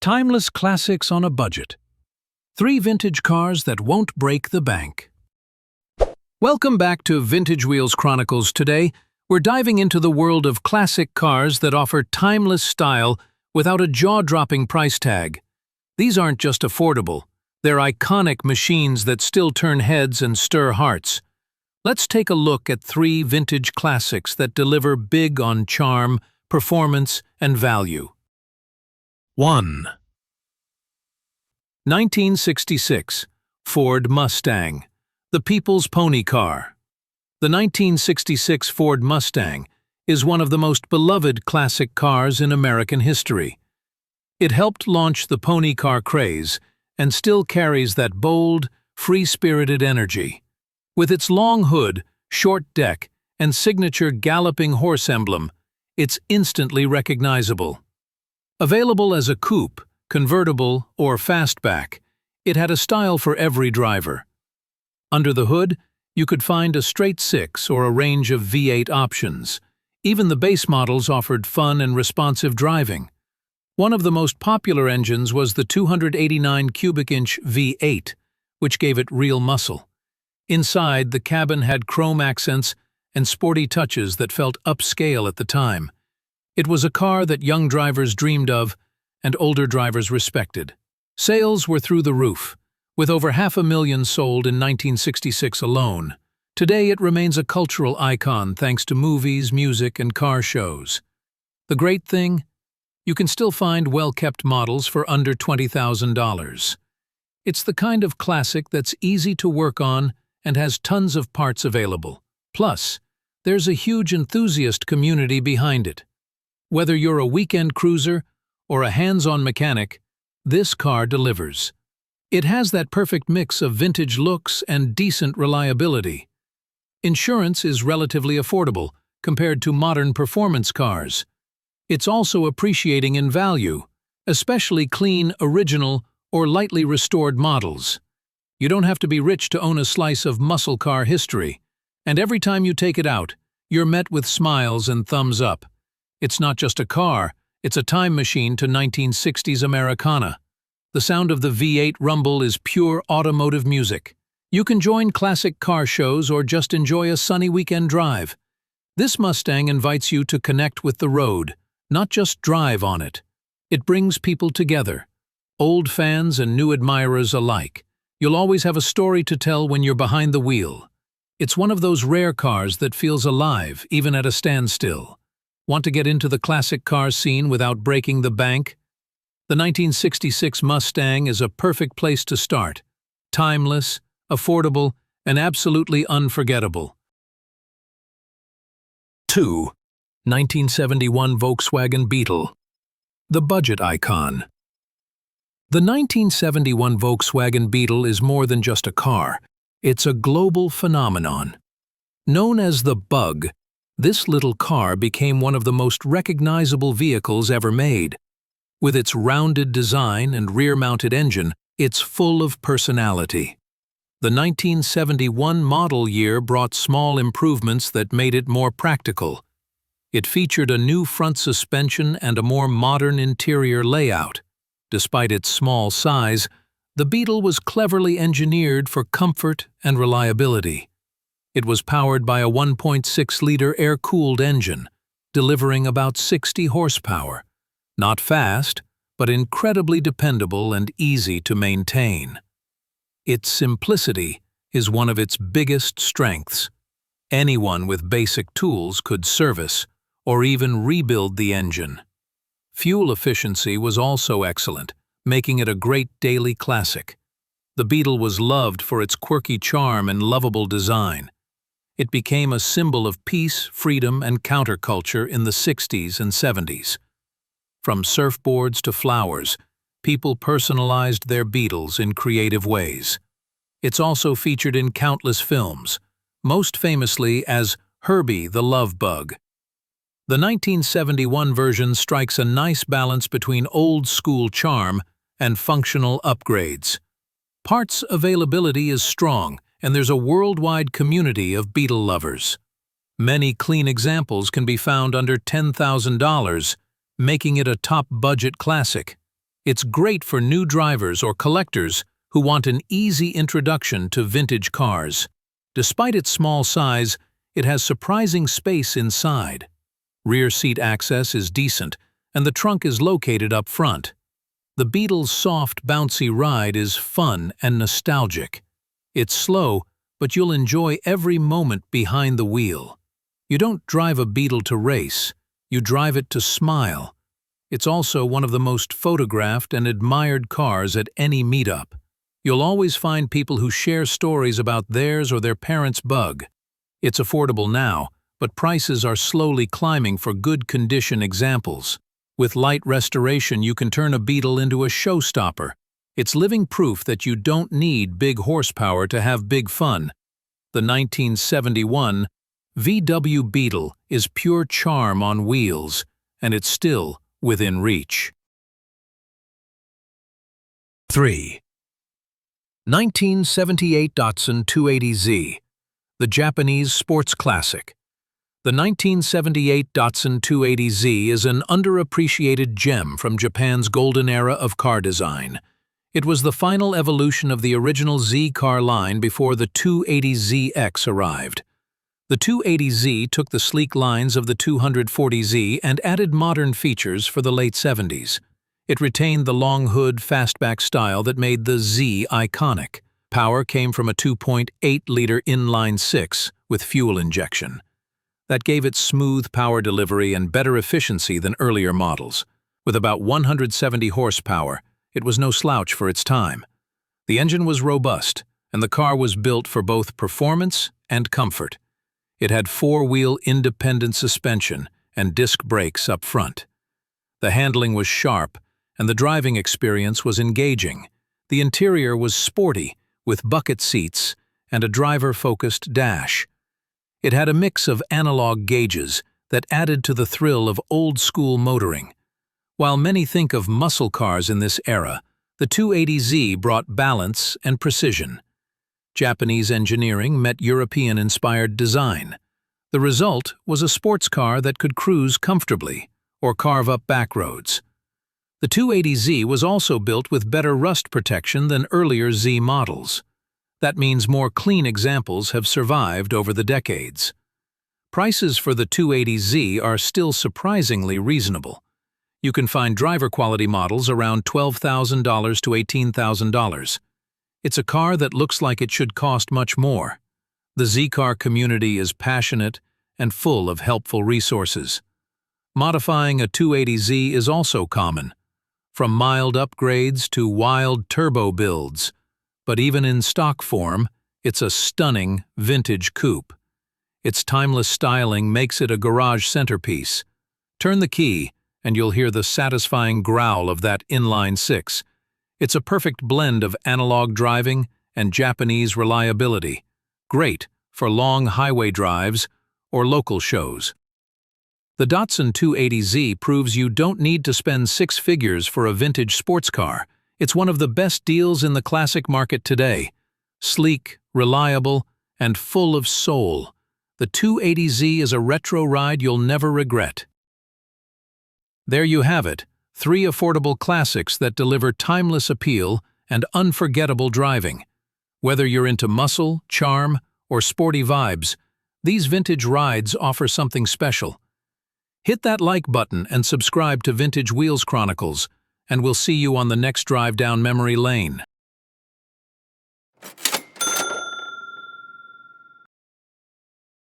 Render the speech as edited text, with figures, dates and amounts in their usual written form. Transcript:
Timeless classics on a budget. 3 vintage cars that won't break the bank. Welcome back to Vintage Wheels Chronicles. Today, we're diving into the world of classic cars that offer timeless style without a jaw-dropping price tag. These aren't just affordable, they're iconic machines that still turn heads and stir hearts. Let's take a look at 3 vintage classics that deliver big on charm, performance, and value. 1. 1966 Ford Mustang, the people's pony car. The 1966 Ford Mustang is one of the most beloved classic cars in American history. It helped launch the pony car craze and still carries that bold, free-spirited energy. With its long hood, short deck, and signature galloping horse emblem, it's instantly recognizable. Available as a coupe, convertible, or fastback, it had a style for every driver. Under the hood, you could find a straight 6 or a range of V8 options. Even the base models offered fun and responsive driving. One of the most popular engines was the 289 cubic inch V8, which gave it real muscle. Inside, the cabin had chrome accents and sporty touches that felt upscale at the time. It was a car that young drivers dreamed of and older drivers respected. Sales were through the roof, with over 500,000 sold in 1966 alone. Today it remains a cultural icon thanks to movies, music, and car shows. The great thing? You can still find well-kept models for under $20,000. It's the kind of classic that's easy to work on and has tons of parts available. Plus, there's a huge enthusiast community behind it. Whether you're a weekend cruiser or a hands-on mechanic, this car delivers. It has that perfect mix of vintage looks and decent reliability. Insurance is relatively affordable compared to modern performance cars. It's also appreciating in value, especially clean, original, or lightly restored models. You don't have to be rich to own a slice of muscle car history, and every time you take it out, you're met with smiles and thumbs up. It's not just a car, it's a time machine to 1960s Americana. The sound of the V8 rumble is pure automotive music. You can join classic car shows or just enjoy a sunny weekend drive. This Mustang invites you to connect with the road, not just drive on it. It brings people together, old fans and new admirers alike. You'll always have a story to tell when you're behind the wheel. It's one of those rare cars that feels alive, even at a standstill. Want to get into the classic car scene without breaking the bank? The 1966 Mustang is a perfect place to start. Timeless, affordable, and absolutely unforgettable. 2. 1971 Volkswagen Beetle, the budget icon. The 1971 Volkswagen Beetle is more than just a car. It's a global phenomenon. Known as the Bug, this little car became one of the most recognizable vehicles ever made. With its rounded design and rear-mounted engine, it's full of personality. The 1971 model year brought small improvements that made it more practical. It featured a new front suspension and a more modern interior layout. Despite its small size, the Beetle was cleverly engineered for comfort and reliability. It was powered by a 1.6-liter air-cooled engine, delivering about 60 horsepower. Not fast, but incredibly dependable and easy to maintain. Its simplicity is one of its biggest strengths. Anyone with basic tools could service or even rebuild the engine. Fuel efficiency was also excellent, making it a great daily classic. The Beetle was loved for its quirky charm and lovable design. It became a symbol of peace, freedom, and counterculture in the 60s and 70s. From surfboards to flowers, people personalized their Beetles in creative ways. It's also featured in countless films, most famously as Herbie the Love Bug. The 1971 version strikes a nice balance between old-school charm and functional upgrades. Parts availability is strong, and there's a worldwide community of Beetle lovers. Many clean examples can be found under $10,000, making it a top-budget classic. It's great for new drivers or collectors who want an easy introduction to vintage cars. Despite its small size, it has surprising space inside. Rear seat access is decent, and the trunk is located up front. The Beetle's soft, bouncy ride is fun and nostalgic. It's slow, but you'll enjoy every moment behind the wheel. You don't drive a Beetle to race, you drive it to smile. It's also one of the most photographed and admired cars at any meetup. You'll always find people who share stories about theirs or their parents' bug. It's affordable now, but prices are slowly climbing for good condition examples. With light restoration, you can turn a Beetle into a showstopper. It's living proof that you don't need big horsepower to have big fun. The 1971 VW Beetle is pure charm on wheels, and it's still within reach. 3. 1978 Datsun 280Z, the Japanese sports classic. The 1978 Datsun 280Z is an underappreciated gem from Japan's golden era of car design. It was the final evolution of the original Z car line before the 280ZX arrived. The 280Z took the sleek lines of the 240Z and added modern features for the late 70s. It retained the long hood fastback style that made the Z iconic. Power came from a 2.8-liter inline-six with fuel injection. That gave it smooth power delivery and better efficiency than earlier models. With about 170 horsepower, it was no slouch for its time. The engine was robust, and the car was built for both performance and comfort. It had four-wheel independent suspension and disc brakes up front. The handling was sharp, and the driving experience was engaging. The interior was sporty, with bucket seats and a driver-focused dash. It had a mix of analog gauges that added to the thrill of old-school motoring. While many think of muscle cars in this era, the 280Z brought balance and precision. Japanese engineering met European-inspired design. The result was a sports car that could cruise comfortably or carve up back roads. The 280Z was also built with better rust protection than earlier Z models. That means more clean examples have survived over the decades. Prices for the 280Z are still surprisingly reasonable. You can find driver-quality models around $12,000 to $18,000. It's a car that looks like it should cost much more. The Z-car community is passionate and full of helpful resources. Modifying a 280Z is also common, from mild upgrades to wild turbo builds. But even in stock form, it's a stunning vintage coupe. Its timeless styling makes it a garage centerpiece. Turn the key, and you'll hear the satisfying growl of that inline-six. It's a perfect blend of analog driving and Japanese reliability. Great for long highway drives or local shows. The Datsun 280Z proves you don't need to spend six figures for a vintage sports car. It's one of the best deals in the classic market today. Sleek, reliable, and full of soul. The 280Z is a retro ride you'll never regret. There you have it, 3 affordable classics that deliver timeless appeal and unforgettable driving. Whether you're into muscle, charm, or sporty vibes, these vintage rides offer something special. Hit that like button and subscribe to Vintage Wheels Chronicles, and we'll see you on the next drive down memory lane.